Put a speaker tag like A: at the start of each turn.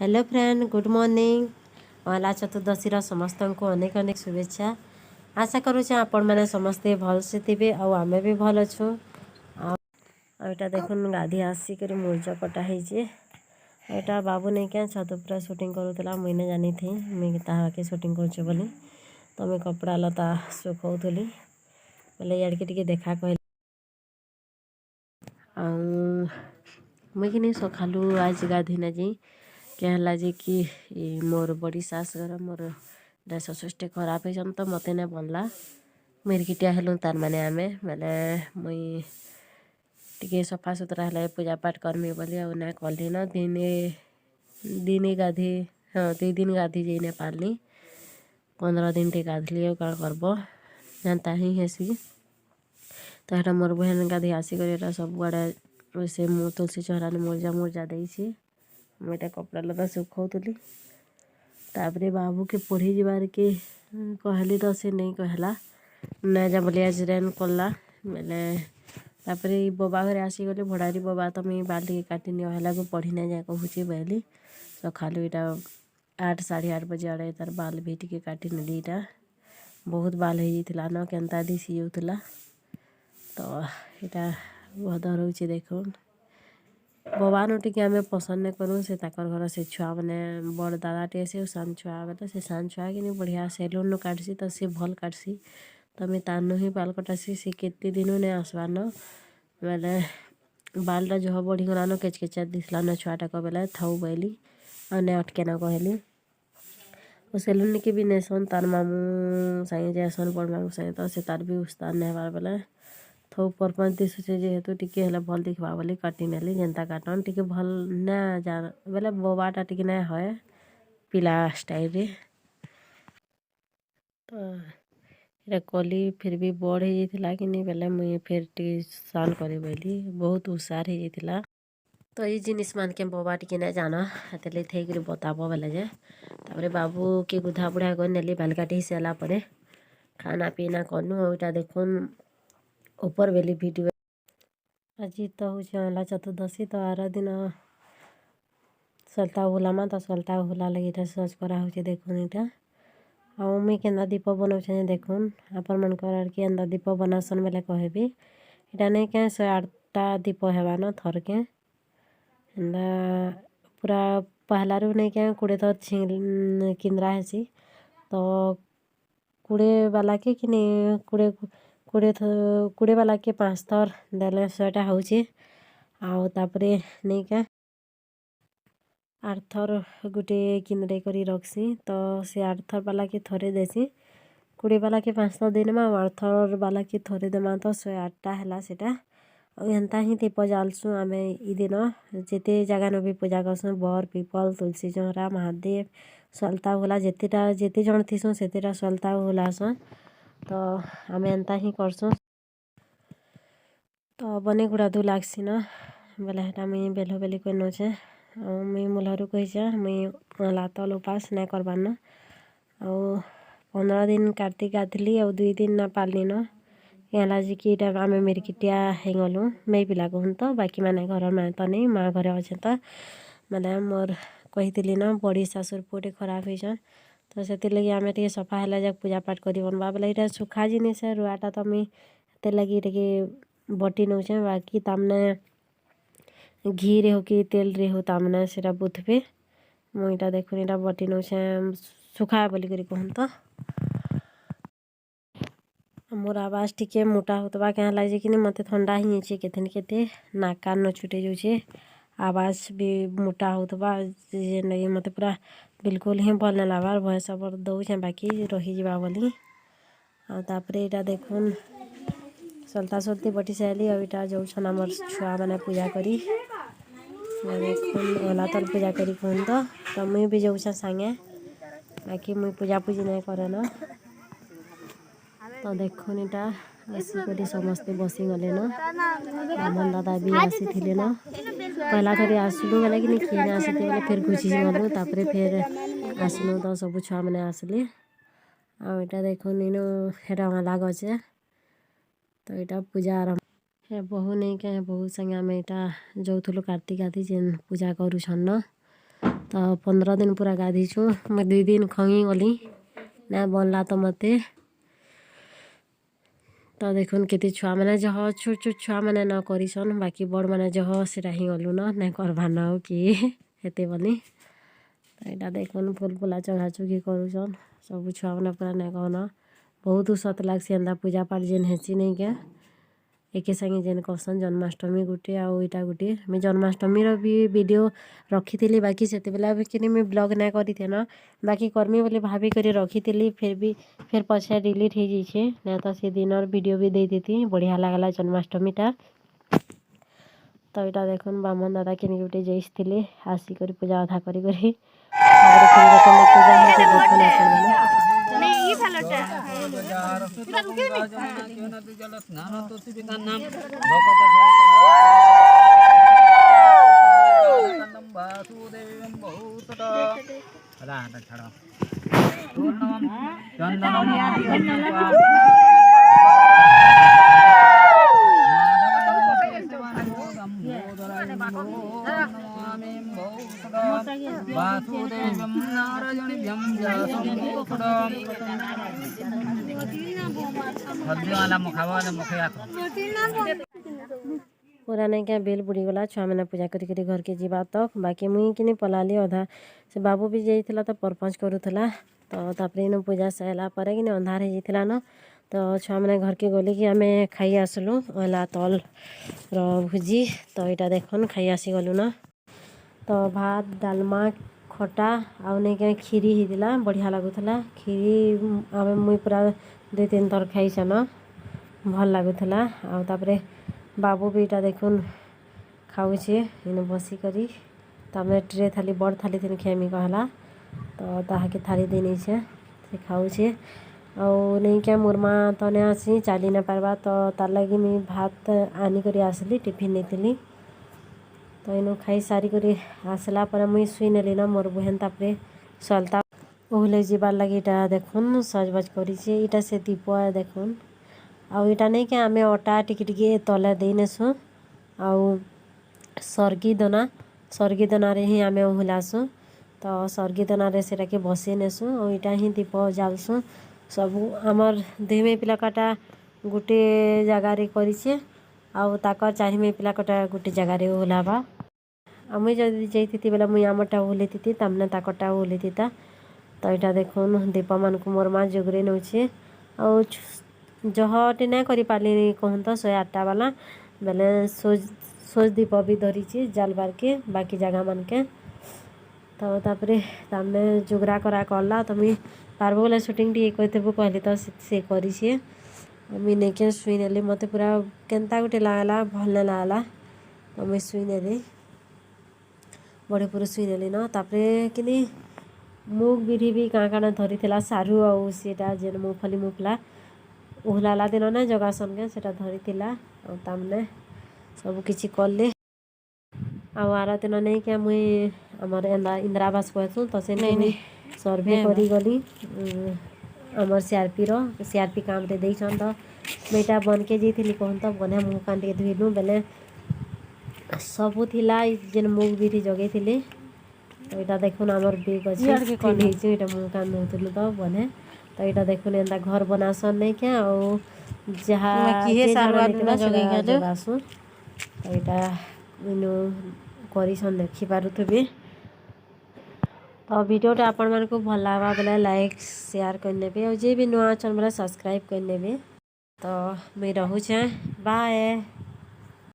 A: Hello friend, good morning. अला चतुर्दशी समस्त को अनेक अनेक शुभेच्छा। आशा करुचे आपण मैंने समस्ते भलसे थे आमे भी भल अच्छु। आटा देखुन गाधी आसिक मुर्ज कटा होटा बाबू नहीं क्या छत पूरा सुटिंग करूला मुझे जानी थी मुझे ताके सुटिंग कर तो मुझे कपड़ा लता सुखौली बोले याड़के टी देखा कह मुझे सकालू आज गाधी ना जी क्या है जे कि मोर बड़ी सास घर मोर डेस सृष्टि खराब हो तो मत नहीं बनला मिर्किटिया हेलु तार माने आमे बेले मुई टिके सफा सुतरा है पूजा पाठ करमी बोली आ ना कली न दिने गाधी हाँ 2 दिन गाधी जाई ना पारली 15 दिन टे गाधली क्या करब जानता ही हेसी तो यहाँ मोर बहन गाधी आसिक सब आड़े से मु तुलसी चौराने मुर्जा मुर्जा देसी मुझे कपड़ा लता सुखौली तापरे बाबू के पढ़ी जबार के कहली तो से नहीं कहला ना जा बोली आज रेन कला बेले तापरे बबा घरे आसीगले भड़ारी बबा तो मुझे बाल टे काटी निला को पढ़ी ना जाए कहूँ बोली सकालू यहाँ 8 साढ़े 8 बजे आड़े तार बाल भी टे काटी नेली यहाँ बहुत बाल हो न केन्ता दिशी जाऊला तो यहाँ भद रोचे देखुन बबानु टी आम पसंद नहीं करूँ से घर से छुआ मैंने बड़ दादा टे से सान छुआ बेले से सान छुआ कि बढ़िया सेलून काटसी तो सी भल काटसी तो मुझे तानु ही बाल कटासी सी केते दिन नहीं आसबार न बेले बालटा जह बढ़ीगला न केचकेचा दिसला न छुआटाक बेले थाऊ बोली अने अटके न कहली सेलून के भी नेसन तार मामू सागे जासन बड़ मामू सागे तो से तार भी उस्ताद नहीं हबार बेले थो परपंच दिशुचे जेहेतु टिके हेला भल दिखवा बोली काटी नेली जेनता काटन टिके भल ना जान बेले बबाटा टिके ना है पिला स्टाइल रे तो ये कली फिर भी बड़ हो जाता कि नहीं बेले मुझे फिर टी सान करी बोली बहुत उसार हो जाता तो ये जिनिस मान के बबा टिके ना जाना हेतले थे बताब बेले जे तापरे बाबू के गुधा बुढ़ा कर नेली बाल काटी सारा पर खाना पीना कनु और देखुन ऊपर बेली वीडियो आज तो हूँ चतुर्दशी तो आर दिन सल्ता हुलामा तो सल्ता हुला लगे सज करा देखुन यहाँ मुई केन्दा दीप बनाऊे देखुन आपण मनकर कि एंदा दीप बनासन बेले कहबी इटा नहीं क्या 108टा दीप हेबा न थर के एंदा पूरा पहलारू नहीं क्या 20 थर किंद्रा हेसी तो 20 वाला के कि नहीं 20 वाला के 5 थर देले 100टा होचे आउ तापरे नहीं क्या 8 थर गोटे किनरे करी रखसी तो से 8 थर वाला के थरे देसी 20 वाला के 5 थर देनेमा 8 थर वाला के थरे देमा तो 108टा है सेटा एंता ही दीप जालसु आमे ई दिन जेते जगह न भी पूजा करसु बर पीपल तुलसी चौरा महादेव सल्ता होला जेते जन थीसु सेतेटा सल्ता होलासु तो आमे एंता ही करसु तो बने गुड़ा दू लागसी न बेले हेटा मुई बेलो बेली कोई नोचे मुई मुलहरू कहीचा मुई लातल उपास नहीं करबार न आ 15 दिन कार्तिक गाधली और 2 दिन ना पालनी न यहाँ जी कि आम मिर्किटिया हेगलु मैं पिला कहूँ तो बाकी मैंने घर में तो नहीं माँ घरे अच्छे तो मैंने मोर कही न बड़ी शाशुर पुटे खराब हो तो से लगे आम टे सफा है जाक पूजा पाठ कर बनवा बेले यहाँ सुखा जिनिस रुआटा तो मुझे लगे टे बटी नौचे बाकी तमने घी रे हो कि तेल रे हो तमने से बुथबे मुईटा देखुन यहाँ बटी नौचे सुखा बोली कहूँ तो मोर आवाज टिके मोटा होता क्या लगे कि मत ठंडा ही होचे केते केते नाक कान न छुटे जाऊे आवाज भी मोटा होता लगे मत पूरा बिल्कुल ही भल नहीं लबार भय सब दौचे बाकी रही जा बोली आपर यहाँ देखुन सल्ता सल्ती बटी सारी और यहाँ जाऊन आम छुआ मैंने पूजा करी देखुन ओला तल पूजा करी कहूँ तो मुई भी जाऊँ सागे बाकी मुई पूजा पूजी नहीं करे न तो देखुन यहाँ आसिक समस्ते बसी गले न ब्राह्मण दादा भी आसी थे न पहला थोड़ी आसलु गले कि किए आसी बोले फिर घुसी गलु तापर फिर आसलु तो सब छुआ मैंने आसले आटा देखुन इन हेटा अलग अच्छे तो यहाँ पूजा आरंभ है बहु नहीं क्या बहु संगे आम यहाँ जाऊँ कार्तिक आदि जेन पूजा करूछन न तो 15 दिन पूरा गाधीछु मैं 2 दिन खंगी गली ना बनला तो मते तो देखुन केते छुआ मैंने जह छोट छोट छुआ मैंने न करिसन बाकी बड़ मैंने जह सेटा ही गलु न करवा न हो कि हेते बोली तो यहाँ देखुन फूल फुला चढ़ा चुकी करुसन सब छुआ मैंने पूरा नहीं कहना बहुत सत लगसी एंता पूजा पाठ जेन हेसी नहीं क्या एके संगे जेन करसन जन्माष्टमी गुटे आउ इटा गुटे मैं जन्माष्टमी भी वीडियो रखी थी बाकी से कि मैं ब्लॉग नहीं करी थे ना बाकी कर्मी बोले भाभी कर रखी थी फिर पछे डिलीट हो जाइए ना तो से दिन वीडियो भी दे दी बढ़िया लगला जन्माष्टमीटा तो यहाँ देखुन बामन दादा के गुटे जाइए आसिक पूजा अधा करी पूरा नहीं क्या बेल बुड़ी गला छुआ मैंने पूजा करी घर के जीवा तक बाकी मुई कि पलाली अधा से बाबू भी जाइला तो परपंच करूला तो तापर इन पूजा सैला पर कि अंधार हो जाता न तो छुआ मैंने घर के गले कि आम खाई आसलु ओला तल भुजी तो यहाँ देखन खाई आसी गलु न तो भात डालमा खटा आउ नहीं क्या खीरी होता बढ़िया लगुला खीरी आम मुई पूरा 2-3 थर खाई न भल लगुला आउे बाबू भी यहाँ देखुन खाऊे इन बसिकरी तो आम ट्रे थाली बड़ थाली थी खेमी कहला तो ताके थाली दे नहीं से खाऊे आउ नहीं क्या मुरमा तो नहीं आसी चली ना पार्बा तो तार लगी मुझे भात आनिक आसली टिफिन नहीं तो इन खाई सारिक आसला पर मुई शुई नेली ना मोर बहन तापर सलता ओहले जीवार लगी इटा देखुन सजबाज करी से दीप देखुन आउ इटा नहीं क्या आम अटा टिके तले दे नेसु आउ सर्गी दाना रे ही आम ओहलासु तो सर्गी दाना रे सेटा के बसई नेसु और इटा ही दीप जालसु सब आमर 2 पिलाटा गोटे जगार करें आउ ताकर 4 पिलाटा गोटे जगार ओहलाबा मुई जदि जाती बेला मुई आमटा ओहले थी तमने ताकटा ओहले थीता तो यहाँ देखुन दीप मान को मोर माँ जोगरे नौचे आउ जहटे नहीं कर पार्ली कहूँ तो 108 वाला बेले सोज दीप भी धरी जालबार के बाकी जगह मान के तो तापर तमने जोगरा करा करला तो मुई पार्ब बोले शूटिंग टी कहतेबू कहली तो से करी मुई नहीं क्या शुई नेली मत पूरा केन्ता गोटे लागला भल नहीं लागला तो मुई शुई नेली बड़े पूरा शुई नेली न तापर कि मुग बिरी भी काँ काण धरी सारू आउ सीटा जेन मुफली मुफला ओहलाला दिन ना जगासन के सेटा धरी तमने सबकि कले आर दिन नहीं क्या मुई आमर इंदिरा आवास कहसू तो से नहीं सर्भे करी गली आमर सीआरपी काम रे देछन तो मेटा बन के जाइली कहूँ तो बने मुँह कान टे धुईलु बेले सबू थिला जेन मुग बिरी जगै थिले तो यहाँ देखुन आमर बेग अच्छे यहाँ मुँह कान धोलु तो बने तो यहाँ देखुन एंता घर बनासन नहीं क्या और जगासु तो यहाँ इनु करिसन देखिपारुथबे तो वीडियोटा आपण मन को भल लगा बेले लाइक शेयर करने और जे भी नुआ चैनल सब्सक्राइब करने तो मैं रहूँ बाय।